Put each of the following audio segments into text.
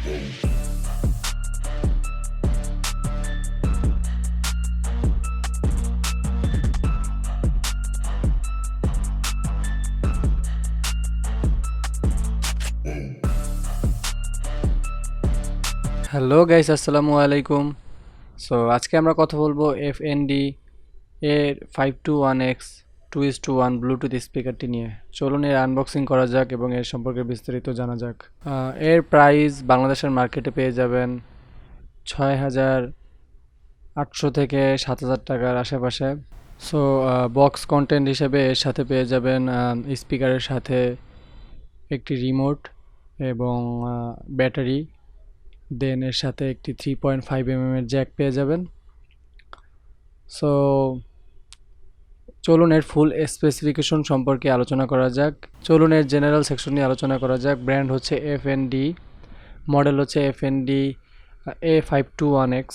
Hello guys, আসসালামু আলাইকুম। So আজকে আমরা কথা বলবো F&D A521X 2.1 ব্লুটুথ স্পিকারটি নিয়ে। চলুন এর আনবক্সিং করা যাক এবং এর সম্পর্কে বিস্তারিত জানা যাক। এর প্রাইস বাংলাদেশের মার্কেটে পেয়ে যাবেন 6,800 থেকে 7,000 টাকার আশেপাশে। সো বক্স কন্টেন্ট হিসেবে এর সাথে পেয়ে যাবেন স্পিকারের সাথে একটি রিমোট এবং ব্যাটারি, দেন এর সাথে একটি 3.5mm এর জ্যাক পেয়ে যাবেন। সো চলুন এর ফুল স্পেসিফিকেশন সম্পর্কে আলোচনা করা যাক। চলুন এর জেনারেল সেকশন নিয়ে আলোচনা করা যাক। ব্র্যান্ড হচ্ছে F&D, মডেল হচ্ছে F&D A521X,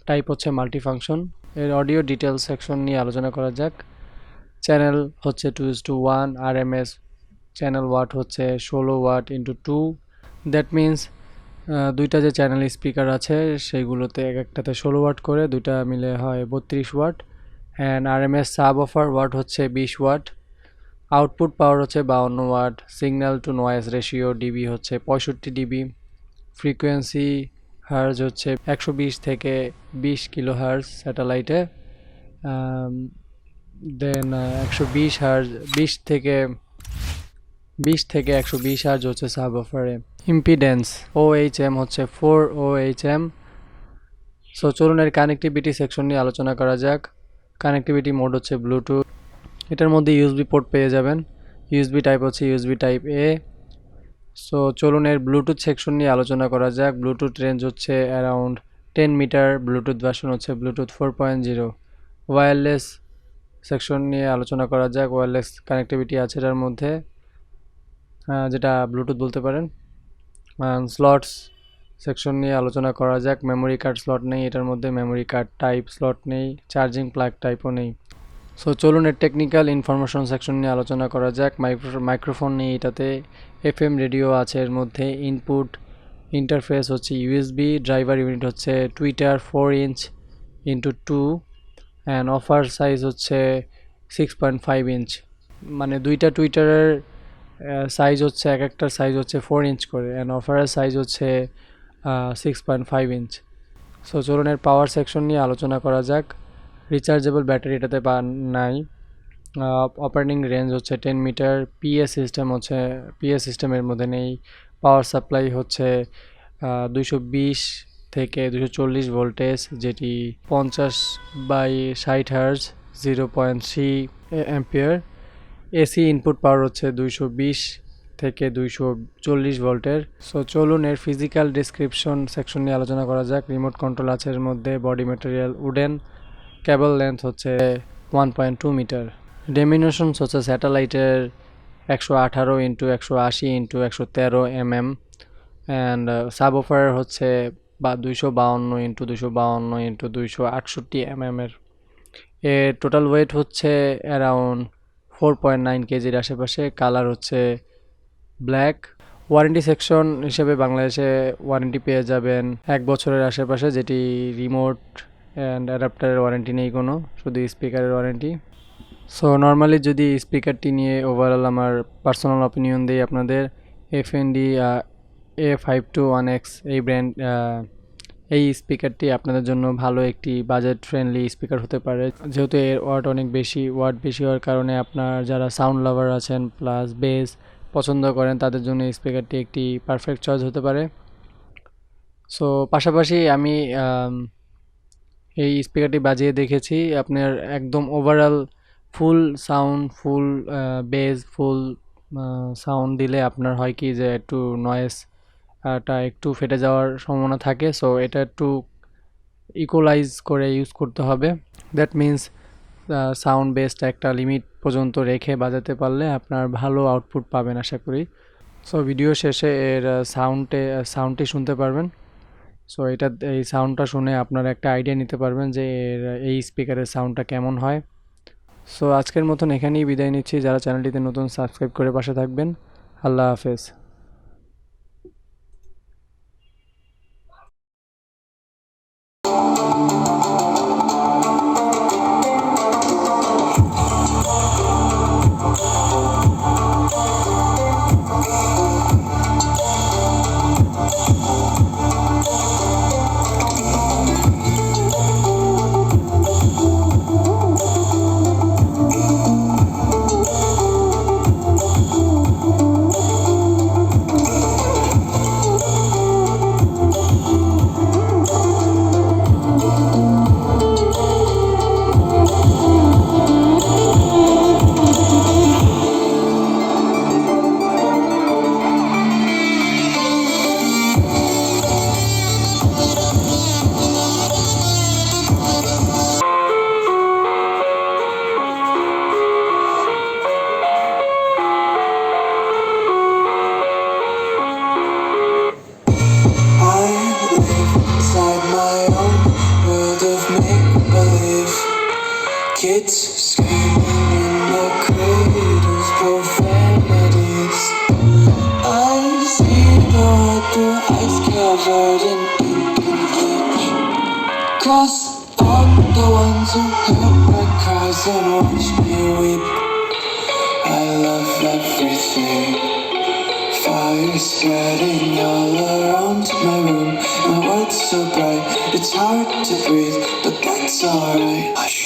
টাইপ হচ্ছে মাল্টিফাংশন। এর অডিও ডিটেল সেকশন নিয়ে আলোচনা করা যাক। চ্যানেল হচ্ছে 2:1, RMS চ্যানেল ওয়াট হচ্ছে 16 ওয়াট ইন্টু 2, দ্যাট মিন্স দুইটা যে চ্যানেল স্পিকার আছে সেইগুলোতে এক একটাতে 16 ওয়াট করে, দুইটা মিলে হয় 32 watt. And RMS subwoofer watt হচ্ছে 20 ওয়াট। আউটপুট পাওয়ার হচ্ছে 52 watt. Signal to noise ratio dB হচ্ছে 65 ডিবি। ফ্রিকোয়েন্সি হার্জ হচ্ছে 120 থেকে 20 কিলো হার্জ স্যাটেলাইটে। দেন 120 হার্জ 20 থেকে 120 হার্জ হচ্ছে সাব অফারে। ইম্পিডেন্স OHM হচ্ছে 4 OHM। সো চলুন এর কানেক্টিভিটি সেকশন নিয়ে আলোচনা করা যাক। কানেক্টিভিটি মোড হচ্ছে ব্লুটুথ। এটার মধ্যে ইউএসবি পোর্ট পেয়ে যাবেন। ইউএসবি টাইপ হচ্ছে ইউএসবি টাইপ A। সো চলুন এর ব্লুটুথ সেকশন নিয়ে আলোচনা করা যাক। ব্লুটুথ রেঞ্জ হচ্ছে অ্যারাউন্ড 10 মিটার। ব্লুটুথ ভার্সন হচ্ছে ব্লুটুথ 4.0। ওয়্যারলেস সেকশন নিয়ে আলোচনা করা যাক। ওয়্যারলেস কানেক্টিভিটি আছে এটার মধ্যে, যেটা ব্লুটুথ বলতে পারেন। স্লটস সেকশন নিয়ে আলোচনা করা যাক। মেমোরি কার্ড স্লট নেই এটার মধ্যে, মেমোরি কার্ড টাইপ স্লট নেই, চার্জিং প্লাগ টাইপও নেই। সো চলুন এর টেকনিক্যাল ইনফরমেশন সেকশন নিয়ে আলোচনা করা যাক। মাইক্রোফোন নেই এটাতে। FM রেডিও আছে এর মধ্যে। ইনপুট ইন্টারফেস হচ্ছে USB। ড্রাইভার ইউনিট হচ্ছে Twitter 4 inch into 2, and offer size হচ্ছে 6.5 ইঞ্চ। মানে দুইটা টুইটারের সাইজ হচ্ছে, এক একটার সাইজ হচ্ছে 4 ইঞ্চ করে, অ্যান্ড অফারের সাইজ হচ্ছে 6.5 ইঞ্চ। সো চলুন এর পাওয়ার সেকশন নিয়ে আলোচনা করা যাক। রিচার্জেবল ব্যাটারি এটাতে নাই। অপারেটিং রেঞ্জ হচ্ছে 10 মিটার। পিএস সিস্টেমের মধ্যে নেই। পাওয়ার সাপ্লাই হচ্ছে 220 থেকে 240 ভোল্টেজ, যেটি 50/60 হার্জ, 0.3 অ্যাম্পিয়ার। এসি ইনপুট পাওয়ার হচ্ছে 220 থেকে 240 ভোল্টের। সো চলুন এর ফিজিক্যাল ডিসক্রিপশন সেকশন নিয়ে আলোচনা করা যাক। রিমোট কন্ট্রোল আছে এর মধ্যে। Body material wooden. কেবল লেন্থ হচ্ছে 1.2 মিটার। ডেমিনেশনস হচ্ছে স্যাটেলাইটের 118x180x113 অ্যান্ড সাব অফার হচ্ছে 252x252x268 এর। এর টোটাল ওয়েট হচ্ছে অ্যারাউন্ড 4.9 কেজির আশেপাশে। কালার হচ্ছে ব্ল্যাক। ওয়ারেন্টি সেকশন হিসেবে বাংলাদেশে ওয়ারেন্টি পেয়ে যাবেন 1 বছরের আশেপাশে, যেটি রিমোট অ্যান্ড অ্যাডাপ্টারের ওয়ারেন্টি নেই কোনো, শুধু স্পিকারের ওয়ারেন্টি। সো নর্মালি যদি স্পিকারটি নিয়ে ওভারঅল আমার পার্সোনাল অপিনিয়ন দিই আপনাদের, F&D A521X এই স্পিকারটি আপনাদের জন্য ভালো একটি বাজেট ফ্রেন্ডলি স্পিকার হতে পারে, যেহেতু এর ওয়াট বেশি হওয়ার কারণে আপনার যারা সাউন্ড লাভার আছেন প্লাস বেস পছন্দ করেন তাদের জন্য এই স্পিকারটি একটি পারফেক্ট চয়েস হতে পারে। সো পাশাপাশি আমি এই স্পিকারটি বাজিয়ে দেখেছি। আপনার একদম ওভারঅল ফুল সাউন্ড, ফুল বেস, ফুল সাউন্ড দিলে আপনার হয় কি যে একটু নয়েজটা একটু ফেটে যাওয়ার সম্ভাবনা থাকে। সো এটা একটু ইকুয়ালাইজ করে ইউজ করতে হবে। দ্যাট মিন্স সাউন্ড বেসটা একটা লিমিট পর্যন্ত রেখে বাজাতে পারলে আপনার ভালো আউটপুট পাবেন আশা করি। সো ভিডিও শেষে এর সাউন্ডটি শুনতে পারবেন। সো এই সাউন্ডটা শুনে আপনারা একটা আইডিয়া নিতে পারবেন যে এই স্পিকারের সাউন্ডটা কেমন হয়। সো আজকের মতন এখানেই বিদায় নিচ্ছি। যারা চ্যানেলটিতে নতুন, সাবস্ক্রাইব করে পাশে থাকবেন। আল্লাহ হাফেজ। and watch me weep. I love everything. Fire spreading all around my room. My world's so bright, it's hard to breathe, but that's alright. Hush.